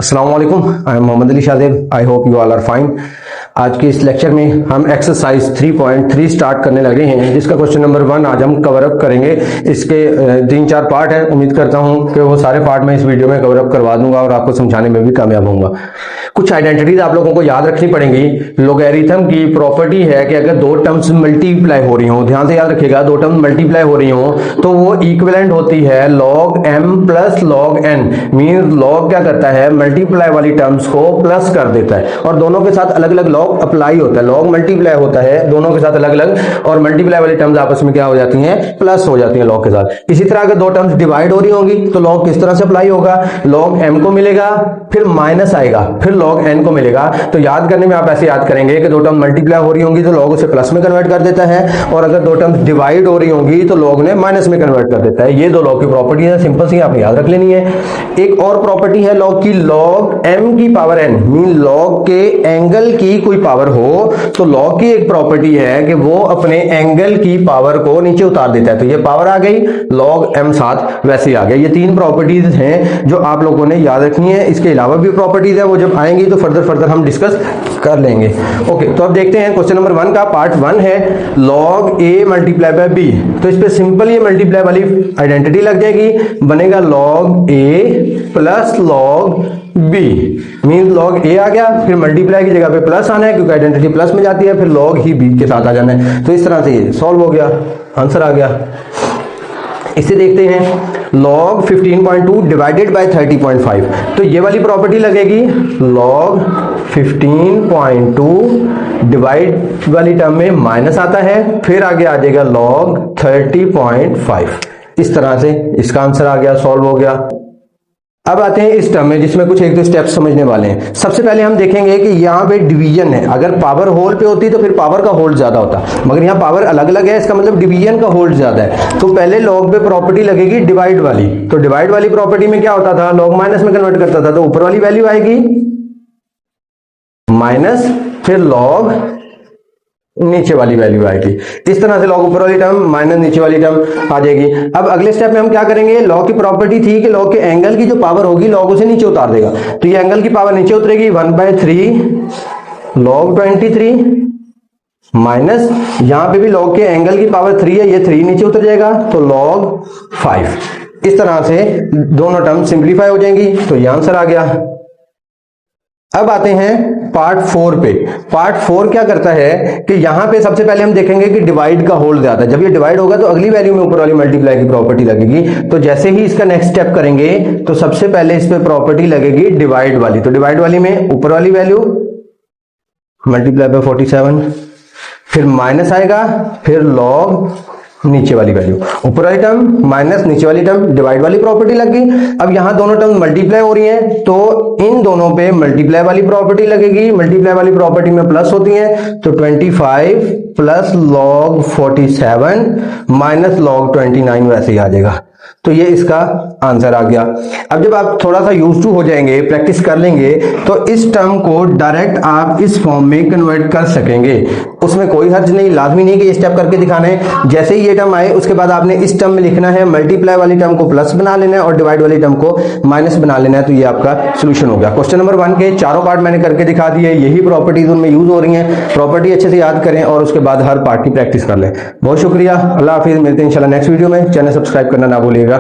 अस्सलाम वालेकुम, I am Mohammad Ali Shadab. I hope you all are fine. आज के इस लेक्चर में हम एक्सरसाइज 3.3 स्टार्ट करने लगे हैं, जिसका क्वेश्चन नंबर 1 आज हम कवर अप करेंगे। इसके 3-4 पार्ट हैं। उम्मीद करता हूं कि वो सारे पार्ट मैं इस वीडियो में कवर अप करवा दूंगा और आपको समझाने में भी कामयाब होऊंगा। कुछ आइडेंटिटीज आप लोगों को याद रखनी पड़ेंगी। लोगैरिथम की प्रॉपर्टी है कि अगर दो टर्म्स मल्टीप्लाई हो रही हो, ध्यान से याद रखिएगा, दो टर्म्स मल्टीप्लाई हो रही हो तो वो इक्विवेलेंट होती है log m plus log n। Mean log क्या करता है, मल्टीप्लाई वाली टर्म्स को प्लस कर देता है और दोनों के साथ अलग अलग log अप्लाई होता है। log मल्टीप्लाई होता है दोनों के साथ अलग अलग, और मल्टीप्लाई वाली टर्म्स आपस में क्या हो जाती हैं, प्लस हो जाती हैं log के साथ। इसी तरह अगर दो टर्म्स डिवाइड हो रही होंगी तो log किस तरह से अप्लाई होगा, log m को मिलेगा, फिर माइनस आएगा, फिर log n को मिलेगा। तो याद करने में आप ऐसे याद करेंगे कि दो टर्म मल्टीप्लाई हो रही होंगी तो log उसे प्लस में कन्वर्ट कर देता है, और अगर दो टर्म्स डिवाइड हो रही होंगी तो log ने माइनस में कन्वर्ट कर देता है। ये दो log की प्रॉपर्टी है, सिंपल सी आपने याद रख लेनी है। एक और प्रॉपर्टी है log की, log m की पावर n, मीन log के एंगल की कोई पावर हो तो log की एक प्रॉपर्टी है कि वो अपने एंगल की पावर को नीचे उतार देता है। तो ये पावर आ गई, log m साथ वैसे ही आ गया। ये तीन प्रॉपर्टीज हैं जो आप लोगों ने याद रखनी है। इसके अलावा भी प्रॉपर्टीज है, वो जब आएंगी तो फर्दर हम डिस्कस कर लेंगे। ओके, तो अब देखते हैं क्वेश्चन नंबर 1 का पार्ट 1 है log a multiply by b। तो इस पे सिंपल ये मल्टीप्लाई वाली आइडेंटिटी लग जाएगी, बनेगा log a plus log b। Mean log a आ गया, फिर मल्टीप्लाई की जगह पे प्लस आना है क्योंकि आइडेंटिटी प्लस में जाती है, फिर log ही b के साथ आ जाना है। तो इस तरह से ये सॉल्व हो गया, आंसर आ गया। इसे देखते हैं, log 15.2 डिवाइडेड बाय 30.5। तो ये वाली प्रॉपर्टी लगेगी, log 15.2 डिवाइड वाली टर्म में माइनस आता है, फिर आगे आ जाएगा log 30.5। इस तरह से इसका आंसर आ गया, सॉल्व हो गया। अब आते हैं इस टर्म में जिसमें कुछ एक दो स्टेप्स समझने वाले हैं। सबसे पहले हम देखेंगे कि यहाँ पे डिवीजन है। अगर पावर होल पे होती तो फिर पावर का होल्ड ज्यादा होता, मगर यहाँ पावर अलग अलग है, इसका मतलब डिवीजन का होल्ड ज्यादा है। तो पहले log पे प्रॉपर्टी लगेगी डिवाइड वाली। तो डिवाइड वाली प्रॉपर्टी में क्या होता था, log माइनस में कन्वर्ट करता था, तो ऊपर वाली वैल्यू आएगी माइनस, फिर log नीचे वाली वैल्यू आएगी। इस तरह से log ऊपर वाली टर्म माइनस नीचे वाली टर्म आ जाएगी। अब अगले स्टेप में हम क्या करेंगे, log की प्रॉपर्टी थी कि log के एंगल की जो पावर होगी log उसे नीचे उतार देगा। तो ये एंगल की पावर नीचे उतरेगी, 1/3 log 23 माइनस, यहां पे भी log के एंगल की पावर 3 है, ये 3 नीचे उतर जाएगा तो log 5। इस तरह से दोनों टर्म सिंप्लीफाई हो जाएंगी। तो ये आंसर आ गया। अब आते हैं पार्ट 4 पे। पार्ट 4 क्या करता है कि यहां पे सबसे पहले हम देखेंगे कि डिवाइड का होल्ड ज्यादा है। जब ये डिवाइड होगा तो अगली वैल्यू में ऊपर वाली मल्टीप्लाई की प्रॉपर्टी लगेगी। तो जैसे ही इसका नेक्स्ट स्टेप करेंगे तो सबसे पहले इस पे प्रॉपर्टी लगेगी डिवाइड वाली। तो डिवाइड वाली में ऊपर वाली वैल्यू मल्टीप्लाई बाय 47, फिर माइनस आएगा, फिर log नीचे वाली वैल्यू, ऊपर वाली टर्म माइनस नीचे वाली टर्म, डिवाइड वाली प्रॉपर्टी लग गई। अब यहां दोनों टर्म मल्टीप्लाई हो रही हैं तो इन दोनों पे मल्टीप्लाई वाली प्रॉपर्टी लगेगी। मल्टीप्लाई वाली प्रॉपर्टी में प्लस होती है, तो 25 प्लस log 47 माइनस log 29 वैसे ही आ जाएगा। तो ये इसका आंसर आ गया। अब जब आप थोड़ा सा यूज टू हो जाएंगे, प्रैक्टिस कर लेंगे, तो इस टर्म को डायरेक्ट आप इस फॉर्म में कन्वर्ट कर सकेंगे। उसमें कोई हर्ज नहीं, लाजमी नहीं कि ये स्टेप करके दिखाना है। जैसे ही ये टर्म आए उसके बाद आपने इस टर्म में लिखना है, मल्टीप्लाई वाली टर्म को प्लस बना लेना है और डिवाइड वाली टर्म को माइनस बना लेना है। तो ये आपका सोल्यूशन हो गया। क्वेश्चन नंबर 1 के चारों पार्ट मैंने करके दिखा दिए, यही प्रॉपर्टीज उनमें यूज हो रही हैं। प्रॉपर्टी अच्छे से याद करें और उसके बाद हर पार्ट की प्रैक्टिस कर लें। बहुत शुक्रिया, अल्लाह हाफिज। मिलते हैं इंशाल्लाह नेक्स्ट वीडियो में। चैनल सब्सक्राइब करना ना भूलिएगा।